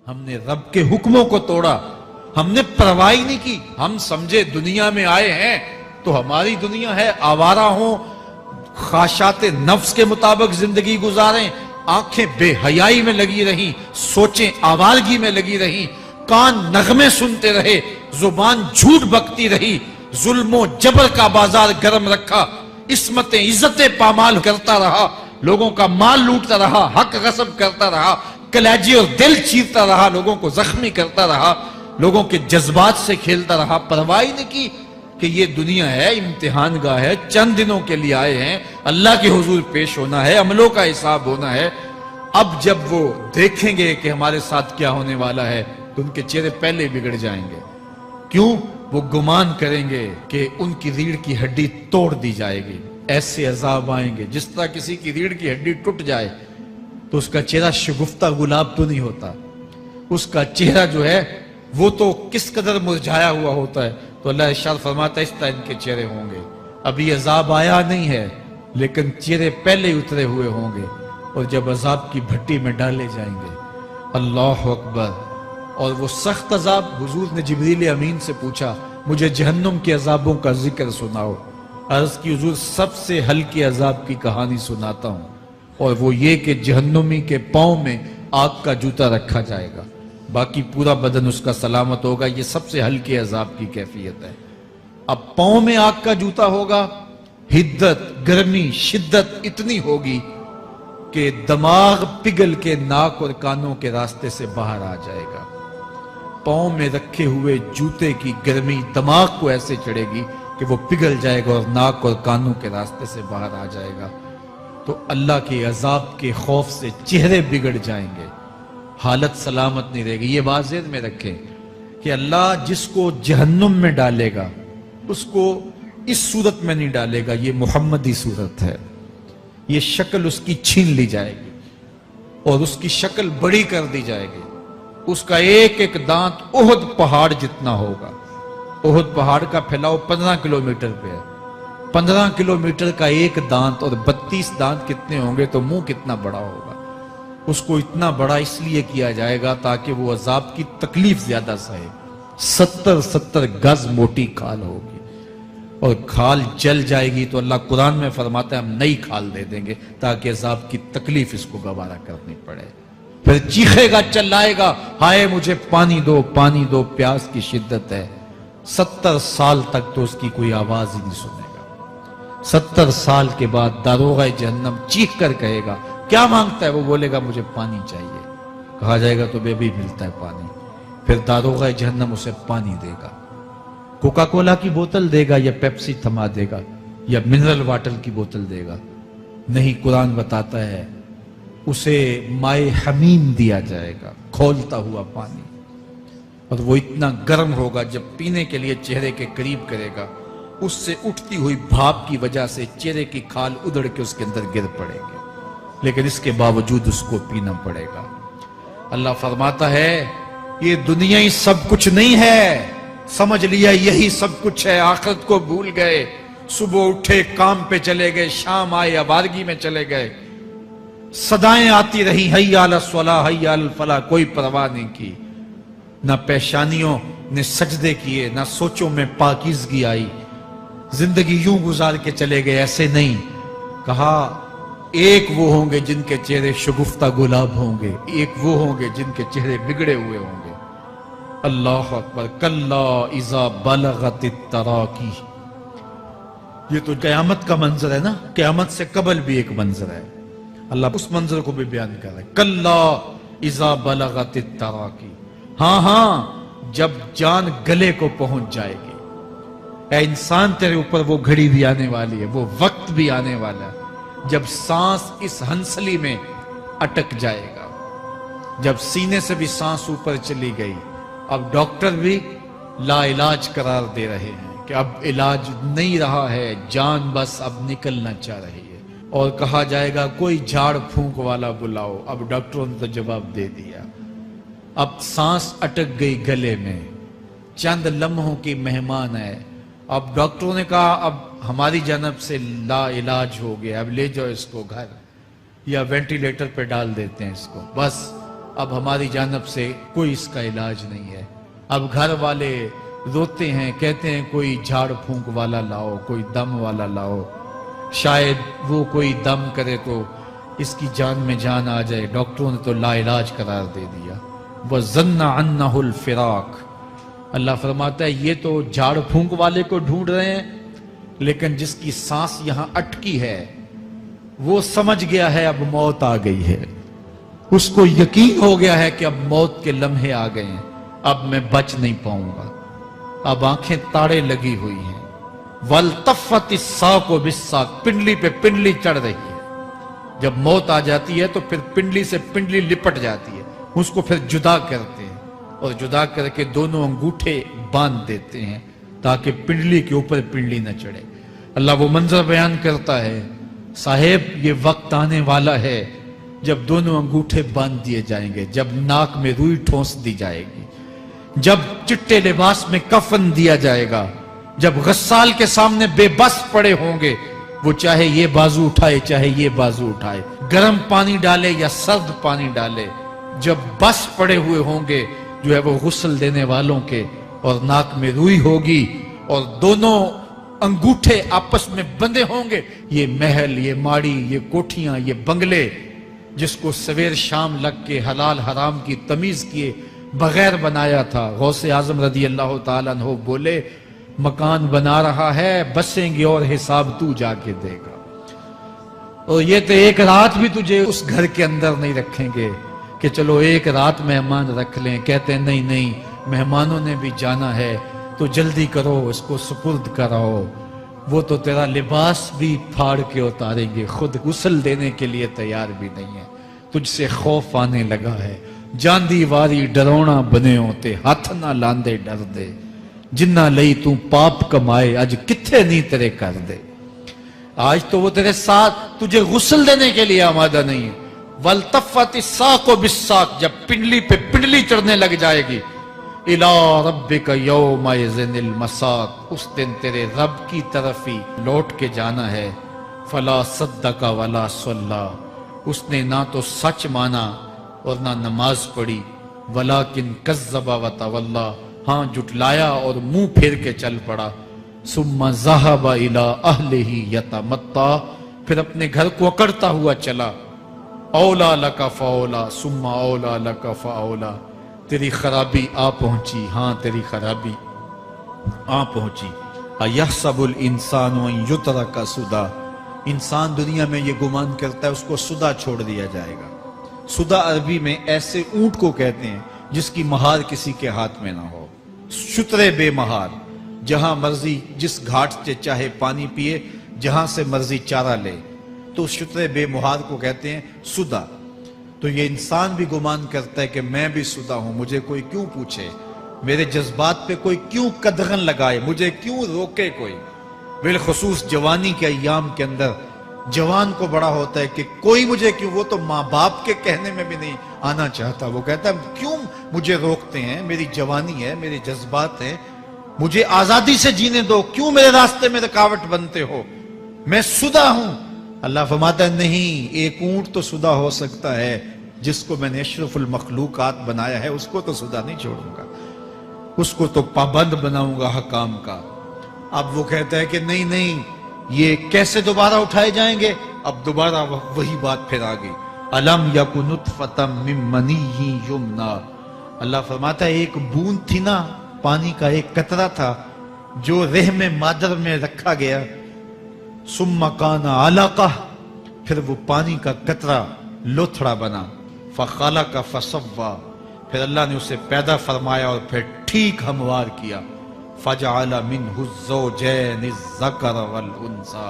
ہم نے رب کے حکموں کو توڑا، ہم نے پرواہ ہی نہیں کی. ہم سمجھے دنیا میں آئے ہیں تو ہماری دنیا ہے، آوارہ ہوں، خواہشات نفس کے مطابق زندگی گزاریں، آنکھیں بے حیائی میں لگی رہیں، سوچیں آوارگی میں لگی رہیں، کان نغمے سنتے رہے، زبان جھوٹ بکتی رہی، ظلم و جبر کا بازار گرم رکھا، عصمتیں عزتیں پامال کرتا رہا، لوگوں کا مال لوٹتا رہا، حق غصب کرتا رہا، کلیجے اور دل چیرتا رہا، لوگوں کو زخمی کرتا رہا، لوگوں کے جذبات سے کھیلتا رہا. پرواہ نہیں کی کہ یہ دنیا ہے، امتحان گاہ ہے، چند دنوں کے لیے آئے ہیں، اللہ کے حضور پیش ہونا ہے، عملوں کا حساب ہونا ہے. اب جب وہ دیکھیں گے کہ ہمارے ساتھ کیا ہونے والا ہے تو ان کے چہرے پہلے بگڑ جائیں گے. کیوں؟ وہ گمان کریں گے کہ ان کی ریڑھ کی ہڈی توڑ دی جائے گی. ایسے عذاب آئیں گے جس طرح کسی کی ریڑھ کی ہڈی ٹوٹ جائے تو اس کا چہرہ شگفتہ گلاب تو نہیں ہوتا، اس کا چہرہ جو ہے وہ تو کس قدر مرجھایا ہوا ہوتا ہے. تو اللہ ارشاد فرماتا ہے اس طرح ان کے چہرے ہوں گے. ابھی عذاب آیا نہیں ہے لیکن چہرے پہلے اترے ہوئے ہوں گے، اور جب عذاب کی بھٹی میں ڈالے جائیں گے، اللہ اکبر. اور وہ سخت عذاب، حضور نے جبریل امین سے پوچھا مجھے جہنم کے عذابوں کا ذکر سناؤ. عرض کی حضور سب سے ہلکے عذاب کی کہانی سناتا ہوں، اور وہ یہ کہ جہنمی کے پاؤں میں آگ کا جوتا رکھا جائے گا، باقی پورا بدن اس کا سلامت ہوگا. یہ سب سے ہلکے عذاب کی کیفیت ہے. اب پاؤں میں آگ کا جوتا ہوگا، حدت، گرمی، شدت اتنی ہوگی کہ دماغ پگھل کے ناک اور کانوں کے راستے سے باہر آ جائے گا. پاؤں میں رکھے ہوئے جوتے کی گرمی دماغ کو ایسے چڑھے گی کہ وہ پگھل جائے گا اور ناک اور کانوں کے راستے سے باہر آ جائے گا. تو اللہ کے عذاب کے خوف سے چہرے بگڑ جائیں گے، حالت سلامت نہیں رہے گی. یہ بات ذہن میں رکھیں کہ اللہ جس کو جہنم میں ڈالے گا اس کو اس صورت میں نہیں ڈالے گا. یہ محمدی صورت ہے، یہ شکل اس کی چھین لی جائے گی اور اس کی شکل بڑی کر دی جائے گی. اس کا ایک ایک دانت احد پہاڑ جتنا ہوگا. احد پہاڑ کا پھیلاؤ 15 کلومیٹر پہ ہے. 15 کلومیٹر کا ایک دانت اور 32 دانت کتنے ہوں گے تو منہ کتنا بڑا ہوگا. اس کو اتنا بڑا اس لیے کیا جائے گا تاکہ وہ عذاب کی تکلیف زیادہ سہے. 70 گز موٹی کھال ہوگی اور کھال جل جائے گی تو اللہ قرآن میں فرماتا ہے ہم نئی کھال دے دیں گے تاکہ عذاب کی تکلیف اس کو گوارا کرنی پڑے. پھر چیخے گا، چلائے گا، ہائے مجھے پانی دو، پانی دو، پیاس کی شدت ہے. 70 سال تک تو اس کی کوئی آواز ہی نہیں سنے گا. 70 سال کے بعد داروغہ جہنم چیخ کر کہے گا کیا مانگتا ہے؟ وہ بولے گا مجھے پانی چاہیے. کہا جائے گا تو بے بھی ملتا ہے پانی. پھر داروغہ جہنم اسے پانی دے گا. کوکا کولا کی بوتل دے گا یا پیپسی تھما دے گا یا منرل واٹر کی بوتل دے گا؟ نہیں، قرآن بتاتا ہے اسے مائے حمیم دیا جائے گا، کھولتا ہوا پانی. اور وہ اتنا گرم ہوگا جب پینے کے لیے چہرے کے قریب کرے گا اس سے اٹھتی ہوئی بھاپ کی وجہ سے چہرے کی کھال ادھڑ کے اس کے اندر گر پڑے گی، لیکن اس کے باوجود اس کو پینا پڑے گا. اللہ فرماتا ہے یہ دنیا ہی سب کچھ نہیں ہے. سمجھ لیا یہی سب کچھ ہے، آخرت کو بھول گئے. صبح اٹھے کام پہ چلے گئے، شام آئے آوارگی میں چلے گئے. صدائیں آتی رہی حی علی الصلاۃ حی علی الفلاح، کوئی پرواہ نہیں کی. نہ پیشانیوں نے سجدے کیے، نہ سوچوں میں پاکیزگی آئی. زندگی یوں گزار کے چلے گئے. ایسے نہیں کہا ایک وہ ہوں گے جن کے چہرے شگفتہ گلاب ہوں گے، ایک وہ ہوں گے جن کے چہرے بگڑے ہوئے ہوں گے. اللہ اکبر. کلا اذا بلغت التراقی. یہ تو قیامت کا منظر ہے نا، قیامت سے قبل بھی ایک منظر ہے. اللہ اس منظر کو بھی بیان کر رہا ہے. کلا اذا بلغت التراقی. ہاں جب جان گلے کو پہنچ جائے گی. اے انسان تیرے اوپر وہ گھڑی بھی آنے والی ہے، وہ وقت بھی آنے والا ہے جب سانس اس ہنسلی میں اٹک جائے گا، جب سینے سے بھی سانس اوپر چلی گئی. اب ڈاکٹر بھی لا علاج قرار دے رہے ہیں کہ اب علاج نہیں رہا ہے، جان بس اب نکلنا چاہ رہی ہے. اور کہا جائے گا کوئی جھاڑ پھونک والا بلاؤ. اب ڈاکٹروں نے تو جواب دے دیا. اب سانس اٹک گئی گلے میں، چند لمحوں کی مہمان ہے. اب ڈاکٹروں نے کہا اب ہماری جانب سے لا علاج ہو گیا، اب لے جاؤ اس کو گھر یا وینٹیلیٹر پہ ڈال دیتے ہیں اس کو. بس اب ہماری جانب سے کوئی اس کا علاج نہیں ہے۔ اب گھر والے روتے ہیں، کہتے ہیں کوئی جھاڑ پھونک والا لاؤ، کوئی دم والا لاؤ، شاید وہ کوئی دم کرے تو اس کی جان میں جان آ جائے۔ ڈاکٹروں نے تو لا علاج قرار دے دیا۔ وَظَنَّ عَنَّهُ الْفِرَاقِ، اللہ فرماتا ہے یہ تو جھاڑ پھونک والے کو ڈھونڈ رہے ہیں، لیکن جس کی سانس یہاں اٹکی ہے وہ سمجھ گیا ہے اب موت آ گئی ہے، اس کو یقین ہو گیا ہے کہ اب موت کے لمحے آ گئے ہیں، اب میں بچ نہیں پاؤں گا، اب آنکھیں تاڑے لگی ہوئی ہیں۔ وَالْتَفَّتِ السَّاقُ بِالسَّاقِ، پنڈلی پہ پنڈلی چڑھ رہی ہے۔ جب موت آ جاتی ہے تو پھر پنڈلی سے پنڈلی لپٹ جاتی ہے، اس کو پھر جدا کرتے ہیں اور جدا کر کے دونوں انگوٹھے باندھ دیتے ہیں تاکہ پنڈلی کے اوپر پنڈلی نہ چڑھے۔ اللہ وہ منظر بیان کرتا ہے، صاحب یہ وقت آنے والا ہے جب دونوں انگوٹھے باندھ دیے جائیں گے، جب ناک میں روئی ٹھونس دی جائے گی، جب چٹے لباس میں کفن دیا جائے گا، جب غسال کے سامنے بے بس پڑے ہوں گے، وہ چاہے یہ بازو اٹھائے چاہے یہ بازو اٹھائے، گرم پانی ڈالے یا سرد پانی ڈالے، جب بس پڑے ہوئے ہوں گے جو ہے وہ غسل دینے والوں کے، اور ناک میں روئی ہوگی اور دونوں انگوٹھے آپس میں بندے ہوں گے، یہ محل، یہ ماڑی، یہ کوٹھیاں، یہ بنگلے جس کو سویر شام لگ کے حلال حرام کی تمیز کیے بغیر بنایا تھا، غوث اعظم رضی اللہ تعالیٰ عنہ بولے مکان بنا رہا ہے، بسیں گے اور حساب تو جا کے دے گا، اور یہ تو ایک رات بھی تجھے اس گھر کے اندر نہیں رکھیں گے کہ چلو ایک رات مہمان رکھ لیں، کہتے ہیں نہیں نہیں مہمانوں نے بھی جانا ہے تو جلدی کرو اس کو سپرد کراؤ، وہ تو تیرا لباس بھی پھاڑ کے اتاریں گے، خود غسل دینے کے لیے تیار بھی نہیں ہے، تجھ سے خوف آنے لگا ہے، جاندی واری ڈرونا بنے ہوتے ہاتھ نہ لاندے ڈر دے، جنہ لئی تو پاپ کمائے اج کتھے نہیں تیرے کر دے۔ آج تو وہ تیرے ساتھ تجھے غسل دینے کے لیے آمادہ نہیں ہے۔ وَالْتَفَّتِ السَّاقُ بِالسَّاقِ، جب پنڈلی پہ پنڈلی چڑھنے لگ جائے گی، إِلَىٰ رَبِّكَ يَوْمَئِذٍ الْمَسَاقُ، اس دن تیرے رب کی طرف ہی لوٹ کے جانا ہے۔ فَلَا صَدَّقَ وَلَا صَلَّىٰ، اس نے نہ تو سچ مانا اور نہ نماز پڑھی، وَلَٰكِنْ كَذَّبَ وَتَوَلَّىٰ، ہاں جھٹلایا اور منہ پھیر کے چل پڑا۔ ثُمَّ ذَهَبَ إِلَىٰ أَهْلِهِ يَتَمَطَّىٰ، پھر اپنے گھر کو اکڑتا ہوا چلا۔ اولا لک فاولا ثم اولا لک فاولا، تیری خرابی آ پہنچی، ہاں تیری خرابی آ پہنچی۔ ایحسب الانسان ان یترک سدی، انسان دنیا میں یہ گمان کرتا ہے اس کو سدا چھوڑ دیا جائے گا۔ سدا عربی میں ایسے اونٹ کو کہتے ہیں جس کی مہار کسی کے ہاتھ میں نہ ہو، شترے بے مہار، جہاں مرضی جس گھاٹ سے چاہے پانی پیے، جہاں سے مرضی چارہ لے، تو شترے بے مہار کو کہتے ہیں سدا۔ تو یہ انسان بھی گمان کرتا ہے کہ میں بھی سدا ہوں، مجھے کوئی کیوں پوچھے، میرے جذبات پہ کوئی کیوں قدغن لگائے، مجھے کیوں روکے کوئی۔ بالخصوص جوانی کے ایام کے اندر جوان کو بڑا ہوتا ہے کہ کوئی مجھے کیوں، وہ تو ماں باپ کے کہنے میں بھی نہیں آنا چاہتا، وہ کہتا ہے کیوں مجھے روکتے ہیں، میری جوانی ہے، میرے جذبات ہیں، مجھے آزادی سے جینے دو، کیوں میرے راستے میں رکاوٹ بنتے ہو، میں سدا ہوں۔ اللہ فرماتا ہے نہیں، ایک اونٹ تو سدا ہو سکتا ہے، جس کو میں نے اشرف المخلوقات بنایا ہے اس کو تو سدا نہیں چھوڑوں گا، اس کو تو پابند بناؤں گا حکام کا۔ اب وہ کہتا ہے کہ نہیں نہیں، یہ کیسے دوبارہ اٹھائے جائیں گے؟ اب دوبارہ وہی بات پھر آ گئی، الم یک نطفۃ من منی یمنی، اللہ فرماتا ہے ایک بوند تھی نا، پانی کا ایک قطرہ تھا جو رحم مادر میں رکھا گیا، ثم کان علقہ، پھر وہ پانی کا قطرہ لوتھڑا بنا، فخلق فسوی، پھر اللہ نے اسے پیدا فرمایا اور پھر ٹھیک ہموار کیا، فجعل منہ الزوجین الذکر والانثی،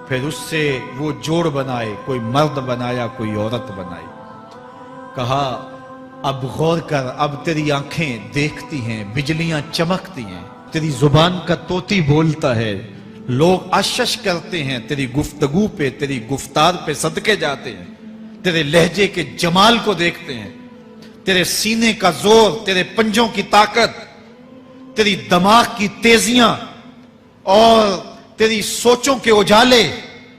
پھر اس سے وہ جوڑ بنائے، کوئی مرد بنایا کوئی عورت بنائی۔ کہا اب غور کر، اب تیری آنکھیں دیکھتی ہیں، بجلیاں چمکتی ہیں، تیری زبان کا طوطی بولتا ہے، لوگ اشش کرتے ہیں تیری گفتگو پہ، تیری گفتار پہ صدقے جاتے ہیں، تیرے لہجے کے جمال کو دیکھتے ہیں، تیرے سینے کا زور، تیرے پنجوں کی طاقت، تیری دماغ کی تیزیاں اور تیری سوچوں کے اجالے،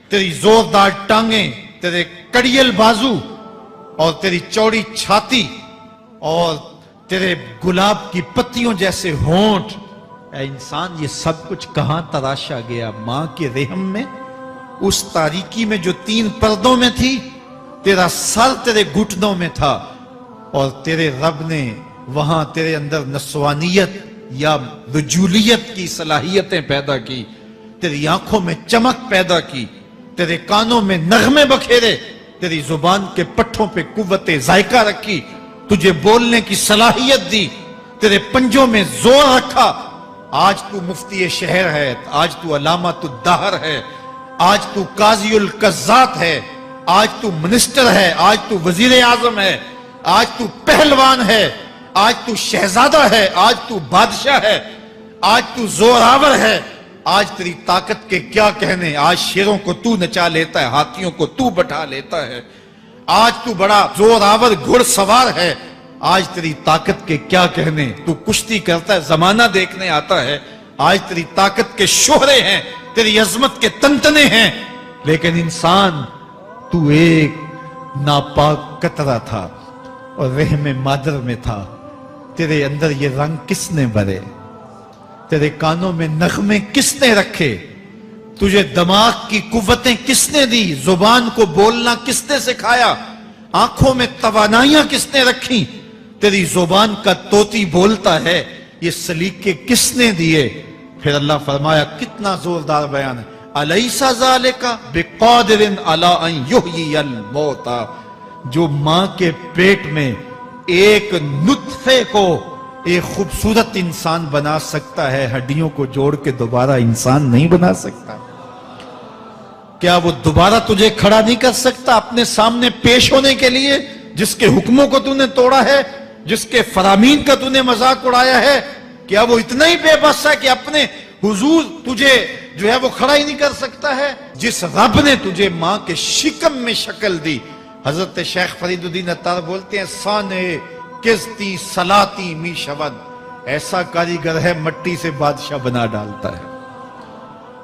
تیری زوردار ٹانگیں، تیرے کڑیل بازو اور تیری چوڑی چھاتی اور تیرے گلاب کی پتیوں جیسے ہونٹ، اے انسان یہ سب کچھ کہاں تراشا گیا؟ ماں کے رحم میں، اس تاریکی میں جو 3 پردوں میں تھی، تیرا سر تیرے گھٹنوں میں تھا، اور تیرے رب نے وہاں تیرے اندر نسوانیت یا رجولیت کی صلاحیتیں پیدا کی، تیری آنکھوں میں چمک پیدا کی، تیرے کانوں میں نغمے بکھیرے، تیری زبان کے پٹھوں پہ قوت ذائقہ رکھی، تجھے بولنے کی صلاحیت دی، تیرے پنجوں میں زور رکھا۔ آج تو مفتی شہر ہے، آج تو علامۃ الدہر ہے، آج تو قاضی القضات ہے، آج تو منسٹر ہے، آج تو وزیر اعظم ہے، آج تو پہلوان ہے، آج تو شہزادہ ہے، آج تو بادشاہ ہے، آج تو زوراور ہے، آج تیری طاقت کے کیا کہنے؟ آج شیروں کو تو نچا لیتا ہے، ہاتھیوں کو تو بٹھا لیتا ہے، آج تو بڑا زوراور گھڑ سوار ہے، آج تیری طاقت کے کیا کہنے؟ تو کشتی کرتا ہے، زمانہ دیکھنے آتا ہے، آج تیری طاقت کے شوہرے ہیں، تیری عظمت کے تنتنے ہیں، لیکن انسان تو ایک ناپاک قطرہ تھا اور رحم مادر میں تھا۔ تیرے اندر یہ رنگ کس نے بھرے؟ تیرے کانوں میں نغمے کس نے رکھے؟ تجھے دماغ کی قوتیں کس نے دی؟ زبان کو بولنا کس نے سکھایا؟ آنکھوں میں توانائیاں کس نے رکھی؟ تیری زبان کا طوطی بولتا ہے، یہ سلیقے کس نے دیے؟ پھر اللہ فرمایا، کتنا زوردار بیان ہے، الیس ذالک بقادر علی ان یحیی الموتى، جو ماں کے پیٹ میں ایک نطفے کو ایک خوبصورت انسان بنا سکتا ہے، ہڈیوں کو جوڑ کے دوبارہ انسان نہیں بنا سکتا؟ کیا وہ دوبارہ تجھے کھڑا نہیں کر سکتا اپنے سامنے پیش ہونے کے لیے، جس کے حکموں کو تو نے توڑا ہے، جس کے فرامین کا تو نے مذاق اڑایا ہے؟ کیا وہ اتنا ہی بے بس ہے کہ اپنے حضور تجھے جو ہے وہ کھڑا ہی نہیں کر سکتا ہے؟ جس رب نے تجھے ماں کے شکم میں شکل دی، حضرت شیخ فرید الدین عطار بولتے ہیں، سانے کزتی سلاتی می شود، ایسا کاریگر ہے مٹی سے بادشاہ بنا ڈالتا ہے۔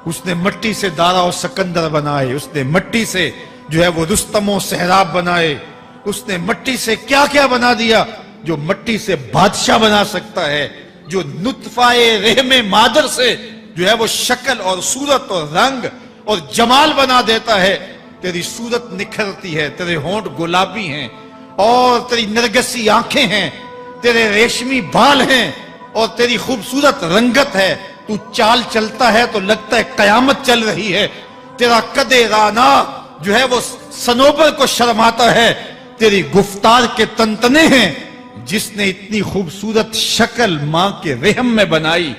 اس نے مٹی سے دارا و سکندر بنائے، اس نے مٹی سے جو ہے وہ رستم و سہراب بنائے، اس نے مٹی سے کیا کیا بنا دیا، جو مٹی سے بادشاہ بنا سکتا ہے، جو نطفہ رحم مادر سے جو ہے وہ شکل اور صورت اور رنگ اور جمال بنا دیتا ہے۔ تیری صورت نکھرتی ہے، تیرے ہونٹ گلابی ہیں، اور تیری نرگسی آنکھیں ہیں، تیرے ریشمی بال ہیں، اور تیری خوبصورت رنگت ہے، تو چال چلتا ہے تو لگتا ہے قیامت چل رہی ہے، تیرا قد رانا جو ہے وہ صنوبر کو شرماتا ہے، تیری گفتار کے تنتنے ہیں۔ جس نے اتنی خوبصورت شکل ماں کے رحم میں بنائی،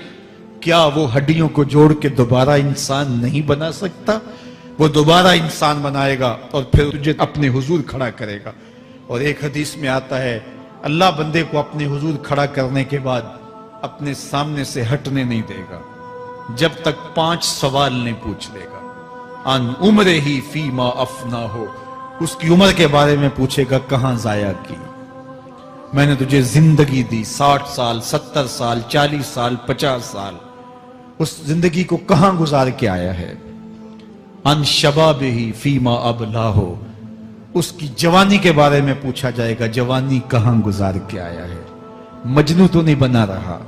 کیا وہ ہڈیوں کو جوڑ کے دوبارہ انسان نہیں بنا سکتا؟ وہ دوبارہ انسان بنائے گا اور پھر تجھے اپنے حضور کھڑا کرے گا۔ اور ایک حدیث میں آتا ہے، اللہ بندے کو اپنے حضور کھڑا کرنے کے بعد اپنے سامنے سے ہٹنے نہیں دے گا جب تک 5 سوال نہیں پوچھ لے گا۔ ان عمرہ ہی فیما افنا ہو، اس کی عمر کے بارے میں پوچھے گا، کہاں ضائع کی؟ میں نے تجھے زندگی دی، 60 سال 70 سال 40 سال 50 سال، اس زندگی کو کہاں گزار کے آیا ہے؟ ان شبابہ ہی فیما ابلا ہو، اس کی جوانی کے بارے میں پوچھا جائے گا، جوانی کہاں گزار کے آیا ہے؟ مجنوں تو نہیں بنا رہا،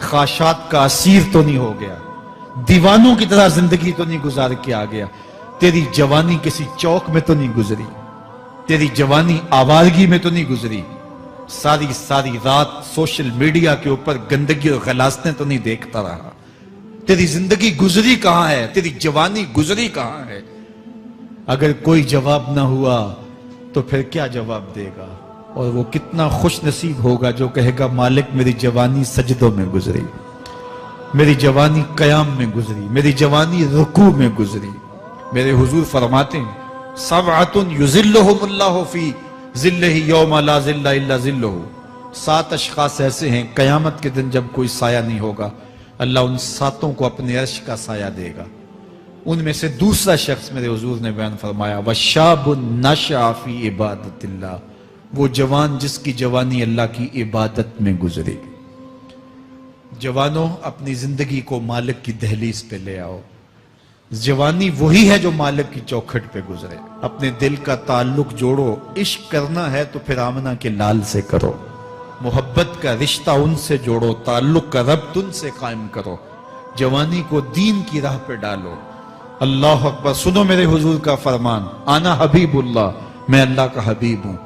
خواہشات کا اسیر تو نہیں ہو گیا، دیوانوں کی طرح زندگی تو نہیں گزار کے آ گیا؟ تیری جوانی کسی چوک میں تو نہیں گزری، تیری جوانی آوارگی میں تو نہیں گزری، ساری رات سوشل میڈیا کے اوپر گندگی اور غلاظتیں تو نہیں دیکھتا رہا؟ تیری زندگی گزری کہاں ہے؟ تیری جوانی گزری کہاں ہے؟ اگر کوئی جواب نہ ہوا تو پھر کیا جواب دے گا؟ اور وہ کتنا خوش نصیب ہوگا جو کہے گا، مالک میری جوانی سجدوں میں گزری، میری جوانی قیام میں گزری، میری جوانی رکوع میں گزری۔ میرے حضور فرماتے ہیں، سبعۃ یظلھم اللہ فی ظلہ یوم لا ظل الا ظلہ، 7 اشخاص ایسے ہیں قیامت کے دن جب کوئی سایہ نہیں ہوگا، اللہ ان 7 کو اپنے عرش کا سایہ دے گا۔ ان میں سے دوسرا شخص میرے حضور نے بیان فرمایا، وَشَابٌ نَشَأَ فِي عِبَادَةِ اللَّهِ، وہ جوان جس کی جوانی اللہ کی عبادت میں گزرے۔ جوانوں، اپنی زندگی کو مالک کی دہلیز پہ لے آؤ۔ جوانی وہی ہے جو مالک کی چوکھٹ پہ گزرے۔ اپنے دل کا تعلق جوڑو، عشق کرنا ہے تو پھر آمنہ کے لال سے کرو، محبت کا رشتہ ان سے جوڑو، تعلق کا ربط ان سے قائم کرو، جوانی کو دین کی راہ پہ ڈالو۔ اللہ اکبر۔ سنو میرے حضور کا فرمان، آنا حبیب اللہ، میں اللہ کا حبیب ہوں۔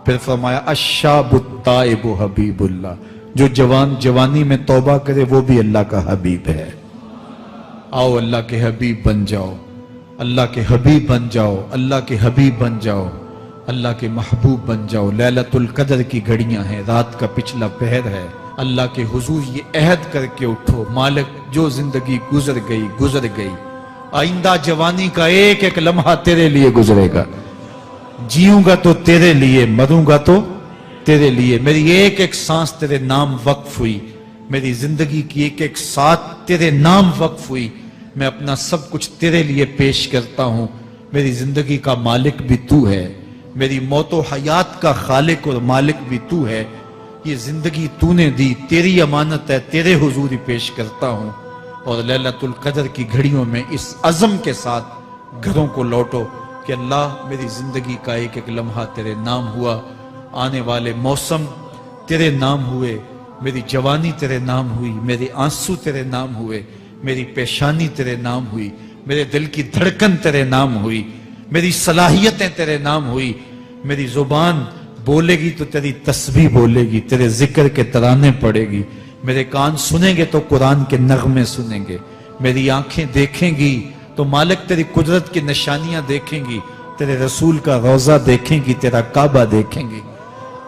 پھر فرمایا الشاب التائب حبیب اللہ، جو جوانی میں توبہ کرے وہ بھی اللہ کا حبیب ہے۔ آؤ اللہ کے حبیب بن جاؤ، اللہ کے حبیب بن جاؤ، اللہ کے حبیب بن جاؤ، اللہ کے محبوب بن جاؤ۔ لیلۃ القدر کی گھڑیاں ہیں، رات کا پچھلا پہر ہے، اللہ کے حضور یہ عہد کر کے اٹھو، مالک جو زندگی گزر گئی، آئندہ جوانی کا ایک ایک لمحہ تیرے لیے گزرے گا۔ جیوں گا تو تیرے لیے، مروں گا تو تیرے لیے۔ میری ایک ایک سانس تیرے نام وقف ہوئی، میری زندگی کی ایک ایک ساتھ تیرے نام وقف ہوئی۔ میں اپنا سب کچھ تیرے لیے پیش کرتا ہوں۔ میری زندگی کا مالک بھی تو ہے، میری موت و حیات کا خالق اور مالک بھی تو ہے۔ یہ زندگی تو نے دی، تیری امانت ہے، تیرے حضور ہی پیش کرتا ہوں۔ اور لیلۃ القدر کی گھڑیوں میں اس عزم کے ساتھ گھروں کو لوٹو کہ اللہ میری زندگی کا ایک ایک لمحہ تیرے نام ہوا، آنے والے موسم تیرے نام ہوئے، میری جوانی تیرے نام ہوئی، میرے آنسو تیرے نام ہوئے، میری پیشانی تیرے نام ہوئی، میرے دل کی دھڑکن تیرے نام ہوئی، میری صلاحیتیں تیرے نام ہوئی۔ میری زبان بولے گی تو تیری تسبیح بولے گی، تیرے ذکر کے ترانے پڑے گی، میرے کان سنیں گے تو قرآن کے نغمے سنیں گے، میری آنکھیں دیکھیں گی تو مالک تیری قدرت کی نشانیاں دیکھیں گی، تیرے رسول کا روضہ دیکھیں گی، تیرا کعبہ دیکھیں گی۔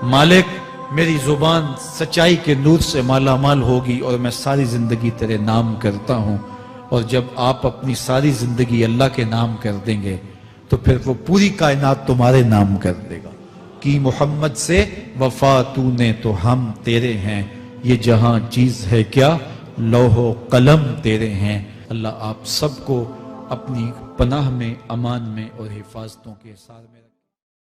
مالک میری زبان سچائی کے نور سے مالا مال ہوگی اور میں ساری زندگی تیرے نام کرتا ہوں۔ اور جب آپ اپنی ساری زندگی اللہ کے نام کر دیں گے تو پھر وہ پوری کائنات تمہارے نام کر دے گا۔ کی محمد سے وفا تو نے تو ہم تیرے ہیں، یہ جہاں چیز ہے کیا لوح و قلم تیرے ہیں۔ اللہ آپ سب کو اپنی پناہ میں، امان میں اور حفاظتوں کے ساتھ میں